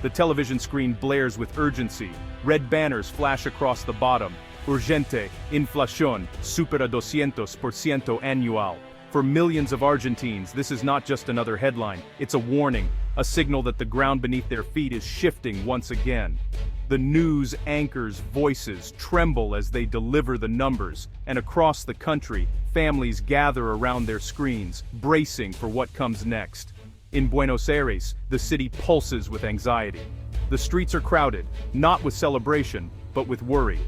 The television screen blares with urgency. Red banners flash across the bottom. Urgente, inflación, supera 200% anual. For millions of Argentines, this is not just another headline, it's a warning, a signal that the ground beneath their feet is shifting once again. The news anchors' voices tremble as they deliver the numbers, and across the country, families gather around their screens, bracing for what comes next. In Buenos Aires, the city pulses with anxiety. The streets are crowded, not with celebration, but with worry.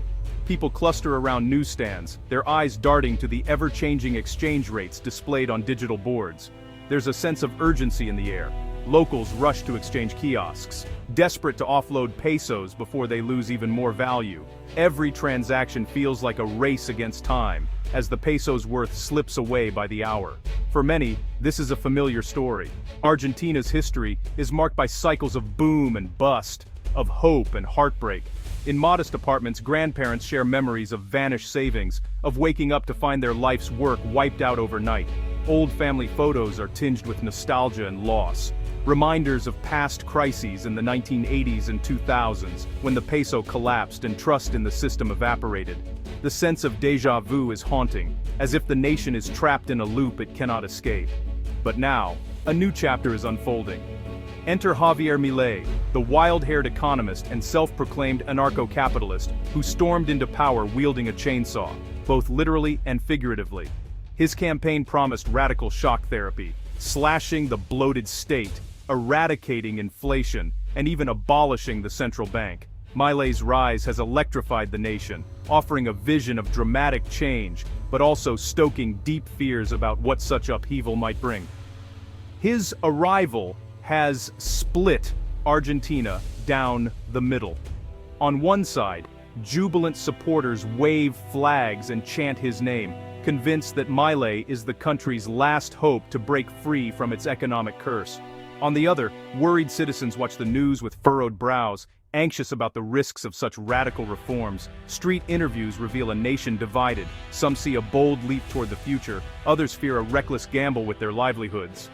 People cluster around newsstands, their eyes darting to the ever-changing exchange rates displayed on digital boards. There's a sense of urgency in the air. Locals rush to exchange kiosks, desperate to offload pesos before they lose even more value. Every transaction feels like a race against time, as the peso's worth slips away by the hour. For many, this is a familiar story. Argentina's history is marked by cycles of boom and bust, of hope and heartbreak. In modest apartments, grandparents share memories of vanished savings, of waking up to find their life's work wiped out overnight. Old family photos are tinged with nostalgia and loss. Reminders of past crises in the 1980s and 2000s, when the peso collapsed and trust in the system evaporated. The sense of déjà vu is haunting, as if the nation is trapped in a loop it cannot escape. But now, a new chapter is unfolding. Enter Javier Milei, the wild-haired economist and self-proclaimed anarcho-capitalist who stormed into power wielding a chainsaw, both literally and figuratively. His campaign promised radical shock therapy, slashing the bloated state, eradicating inflation, and even abolishing the central bank. Milei's rise has electrified the nation, offering a vision of dramatic change, but also stoking deep fears about what such upheaval might bring. His arrival has split Argentina down the middle. On one side, jubilant supporters wave flags and chant his name, convinced that Milei is the country's last hope to break free from its economic curse. On the other, worried citizens watch the news with furrowed brows, anxious about the risks of such radical reforms. Street interviews reveal a nation divided. Some see a bold leap toward the future, others fear a reckless gamble with their livelihoods.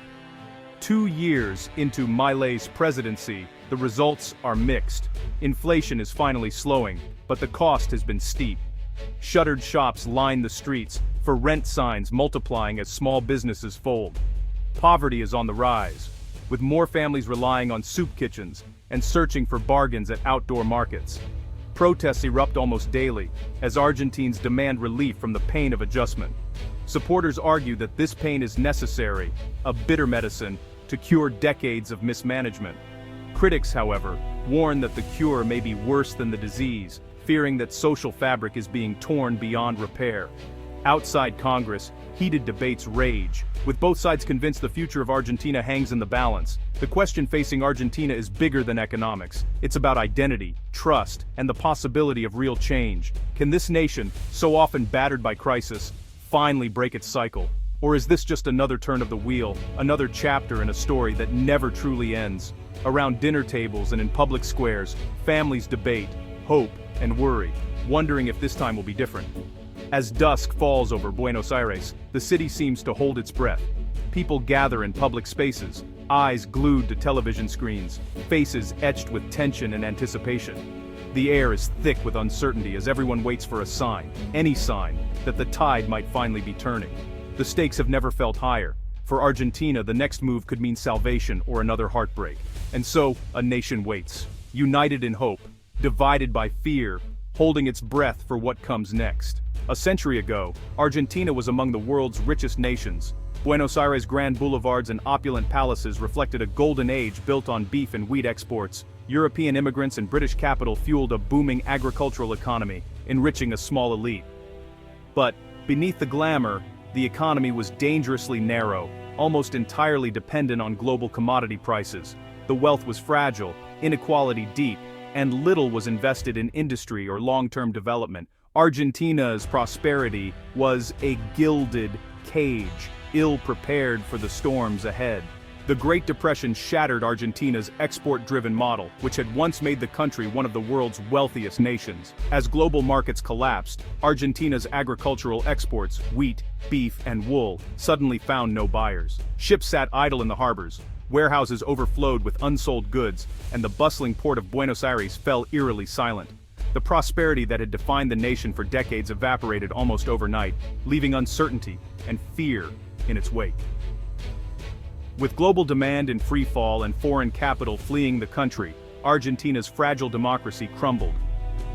2 years into Milei's presidency, the results are mixed. Inflation is finally slowing, but the cost has been steep. Shuttered shops line the streets, for rent signs multiplying as small businesses fold. Poverty is on the rise, with more families relying on soup kitchens and searching for bargains at outdoor markets. Protests erupt almost daily, as Argentines demand relief from the pain of adjustment. Supporters argue that this pain is necessary, a bitter medicine, to cure decades of mismanagement. Critics, however, warn that the cure may be worse than the disease, fearing that social fabric is being torn beyond repair. Outside Congress, heated debates rage, with both sides convinced the future of Argentina hangs in the balance. The question facing Argentina is bigger than economics. It's about identity, trust, and the possibility of real change. Can this nation, so often battered by crisis, finally break its cycle? Or is this just another turn of the wheel, another chapter in a story that never truly ends? Around dinner tables and in public squares, families debate, hope, and worry, wondering if this time will be different. As dusk falls over Buenos Aires, the city seems to hold its breath. People gather in public spaces, eyes glued to television screens, faces etched with tension and anticipation. The air is thick with uncertainty as everyone waits for a sign, any sign, that the tide might finally be turning. The stakes have never felt higher. For Argentina, the next move could mean salvation or another heartbreak. And so, a nation waits, united in hope, divided by fear, holding its breath for what comes next. A century ago, Argentina was among the world's richest nations. Buenos Aires' grand boulevards and opulent palaces reflected a golden age built on beef and wheat exports. European immigrants and British capital fueled a booming agricultural economy, enriching a small elite. But, beneath the glamour, the economy was dangerously narrow, almost entirely dependent on global commodity prices. The wealth was fragile, inequality deep, and little was invested in industry or long-term development. Argentina's prosperity was a gilded cage, ill-prepared for the storms ahead. The Great Depression shattered Argentina's export-driven model, which had once made the country one of the world's wealthiest nations. As global markets collapsed, Argentina's agricultural exports, wheat, beef, and wool, suddenly found no buyers. Ships sat idle in the harbors, Warehouses overflowed with unsold goods, and the bustling port of Buenos Aires fell eerily silent. The prosperity that had defined the nation for decades evaporated almost overnight, leaving uncertainty and fear in its wake. With global demand in free fall and foreign capital fleeing the country, Argentina's fragile democracy crumbled.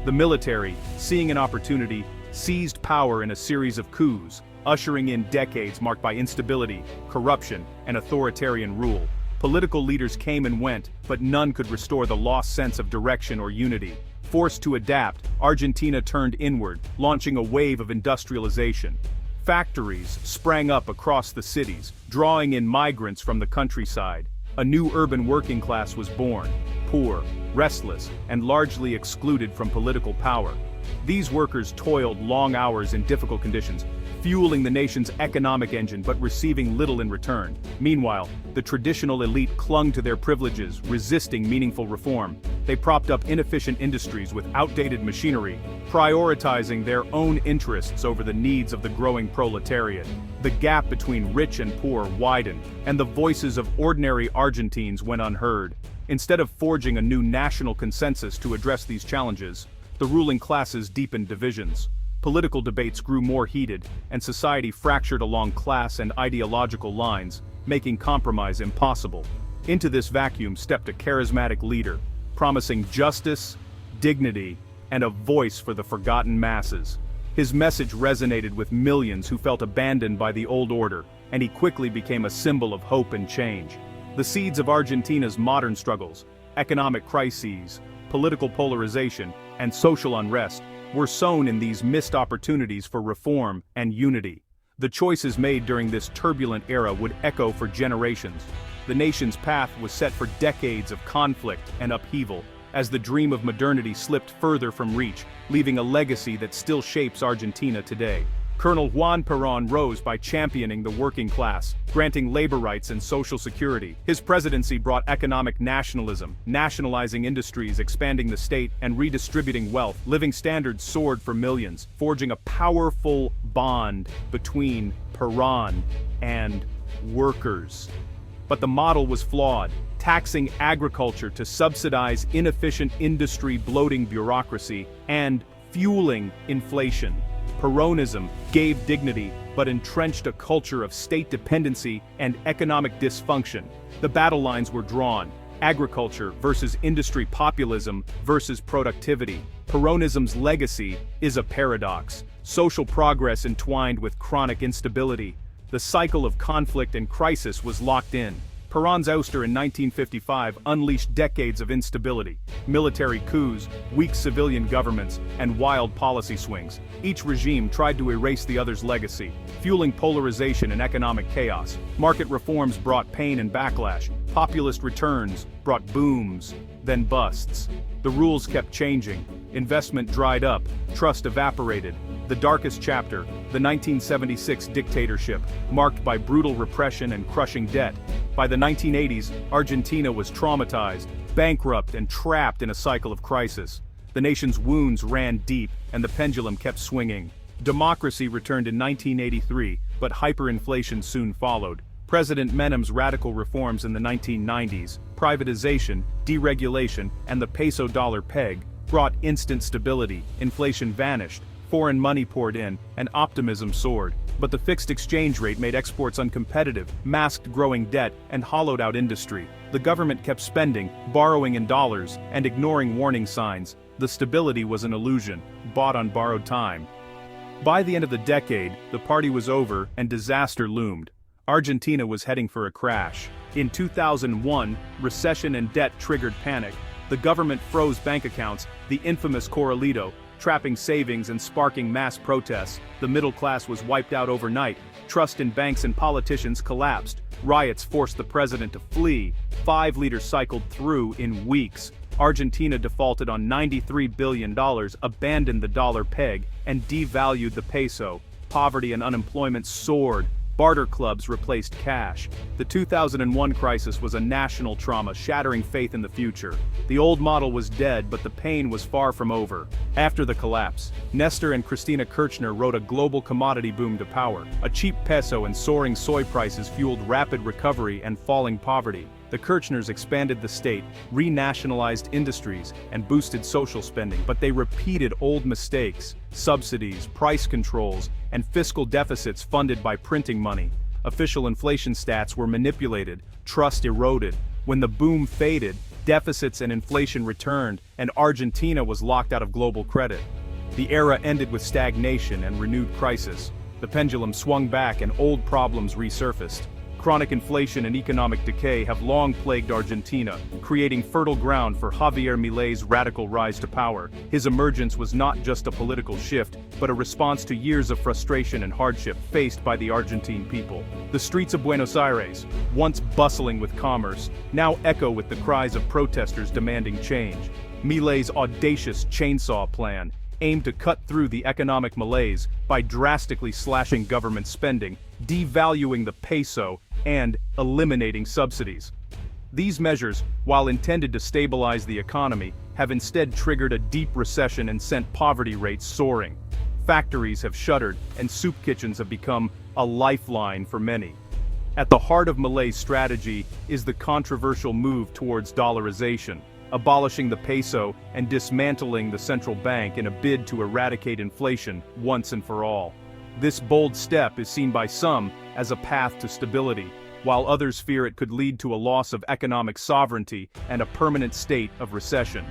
The military, seeing an opportunity, seized power in a series of coups, ushering in decades marked by instability, corruption, and authoritarian rule. Political leaders came and went, but none could restore the lost sense of direction or unity. Forced to adapt, Argentina turned inward, launching a wave of industrialization. Factories sprang up across the cities, drawing in migrants from the countryside. A new urban working class was born, poor, restless, and largely excluded from political power. These workers toiled long hours in difficult conditions, fueling the nation's economic engine but receiving little in return. Meanwhile, the traditional elite clung to their privileges, resisting meaningful reform. They propped up inefficient industries with outdated machinery, prioritizing their own interests over the needs of the growing proletariat. The gap between rich and poor widened, and the voices of ordinary Argentines went unheard. Instead of forging a new national consensus to address these challenges, the ruling classes deepened divisions. Political debates grew more heated, and society fractured along class and ideological lines, making compromise impossible. Into this vacuum stepped a charismatic leader, promising justice, dignity, and a voice for the forgotten masses. His message resonated with millions who felt abandoned by the old order, and he quickly became a symbol of hope and change. The seeds of Argentina's modern struggles, economic crises, political polarization, and social unrest, were sown in these missed opportunities for reform and unity. The choices made during this turbulent era would echo for generations. The nation's path was set for decades of conflict and upheaval, as the dream of modernity slipped further from reach, leaving a legacy that still shapes Argentina today. Colonel Juan Perón rose by championing the working class, granting labor rights and social security. His presidency brought economic nationalism, nationalizing industries, expanding the state, and redistributing wealth. Living standards soared for millions, forging a powerful bond between Perón and workers. But the model was flawed, taxing agriculture to subsidize inefficient industry, bloating bureaucracy, and fueling inflation. Peronism gave dignity, but entrenched a culture of state dependency and economic dysfunction. The battle lines were drawn: agriculture versus industry, populism versus productivity. Peronism's legacy is a paradox: social progress entwined with chronic instability. The cycle of conflict and crisis was locked in. Perón's ouster in 1955 unleashed decades of instability, military coups, weak civilian governments, and wild policy swings. Each regime tried to erase the other's legacy, fueling polarization and economic chaos. Market reforms brought pain and backlash. Populist returns brought booms, then busts. The rules kept changing. Investment dried up, trust evaporated. The darkest chapter, the 1976 dictatorship, marked by brutal repression and crushing debt. By the 1980s, Argentina was traumatized, bankrupt, and trapped in a cycle of crisis. The nation's wounds ran deep, and the pendulum kept swinging. Democracy returned in 1983, but hyperinflation soon followed. President Menem's radical reforms in the 1990s, privatization, deregulation, and the peso-dollar peg, brought instant stability. Inflation vanished, foreign money poured in, and optimism soared. But the fixed exchange rate made exports uncompetitive, masked growing debt, and hollowed out industry. The government kept spending, borrowing in dollars, and ignoring warning signs. The stability was an illusion, bought on borrowed time. By the end of the decade, the party was over and disaster loomed. Argentina was heading for a crash. In 2001, recession and debt triggered panic. The government froze bank accounts, the infamous Corralito, trapping savings and sparking mass protests. The middle class was wiped out overnight. Trust in banks and politicians collapsed. Riots forced the president to flee. 5 leaders cycled through in weeks. Argentina defaulted on $93 billion, abandoned the dollar peg, and devalued the peso. Poverty and unemployment soared. Barter clubs replaced cash. The 2001 crisis was a national trauma, shattering faith in the future. The old model was dead, but the pain was far from over. After the collapse, Nestor and Cristina Kirchner rode a global commodity boom to power. A cheap peso and soaring soy prices fueled rapid recovery and falling poverty. The Kirchners expanded the state, renationalized industries, and boosted social spending, but they repeated old mistakes: subsidies, price controls, and fiscal deficits funded by printing money. Official inflation stats were manipulated, trust eroded. When the boom faded, deficits and inflation returned, and Argentina was locked out of global credit. The era ended with stagnation and renewed crisis. The pendulum swung back and old problems resurfaced. Chronic inflation and economic decay have long plagued Argentina, creating fertile ground for Javier Milei's radical rise to power. His emergence was not just a political shift, but a response to years of frustration and hardship faced by the Argentine people. The streets of Buenos Aires, once bustling with commerce, now echo with the cries of protesters demanding change. Milei's audacious chainsaw plan aimed to cut through the economic malaise by drastically slashing government spending, devaluing the peso, and eliminating subsidies. These measures, while intended to stabilize the economy, have instead triggered a deep recession and sent poverty rates soaring. Factories have shuttered, and soup kitchens have become a lifeline for many. At the heart of Milei's strategy is the controversial move towards dollarization, abolishing the peso and dismantling the central bank in a bid to eradicate inflation once and for all. This bold step is seen by some as a path to stability, while others fear it could lead to a loss of economic sovereignty and a permanent state of recession.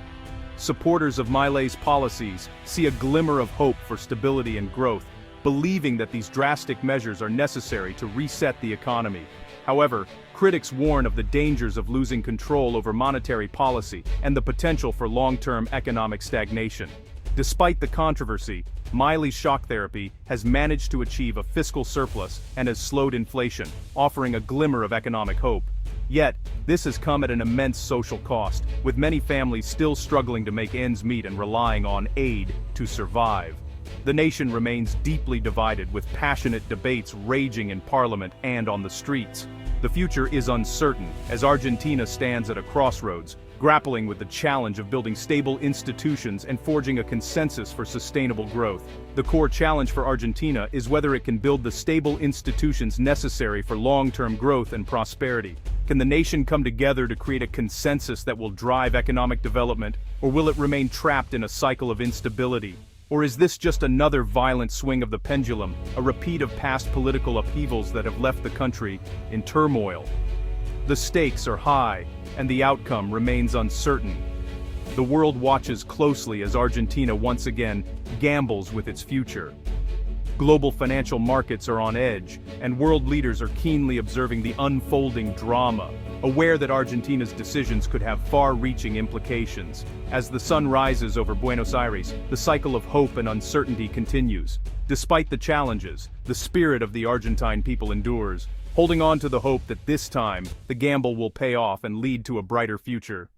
Supporters of Milei's policies see a glimmer of hope for stability and growth, believing that these drastic measures are necessary to reset the economy. However, critics warn of the dangers of losing control over monetary policy and the potential for long-term economic stagnation. Despite the controversy, Milei's shock therapy has managed to achieve a fiscal surplus and has slowed inflation, offering a glimmer of economic hope. Yet, this has come at an immense social cost, with many families still struggling to make ends meet and relying on aid to survive. The nation remains deeply divided, with passionate debates raging in parliament and on the streets. The future is uncertain, as Argentina stands at a crossroads, grappling with the challenge of building stable institutions and forging a consensus for sustainable growth. The core challenge for Argentina is whether it can build the stable institutions necessary for long-term growth and prosperity. Can the nation come together to create a consensus that will drive economic development, or will it remain trapped in a cycle of instability? Or is this just another violent swing of the pendulum, a repeat of past political upheavals that have left the country in turmoil? The stakes are high, and the outcome remains uncertain. The world watches closely as Argentina once again gambles with its future. Global financial markets are on edge, and world leaders are keenly observing the unfolding drama, aware that Argentina's decisions could have far-reaching implications. As the sun rises over Buenos Aires, the cycle of hope and uncertainty continues. Despite the challenges, the spirit of the Argentine people endures, holding on to the hope that this time, the gamble will pay off and lead to a brighter future.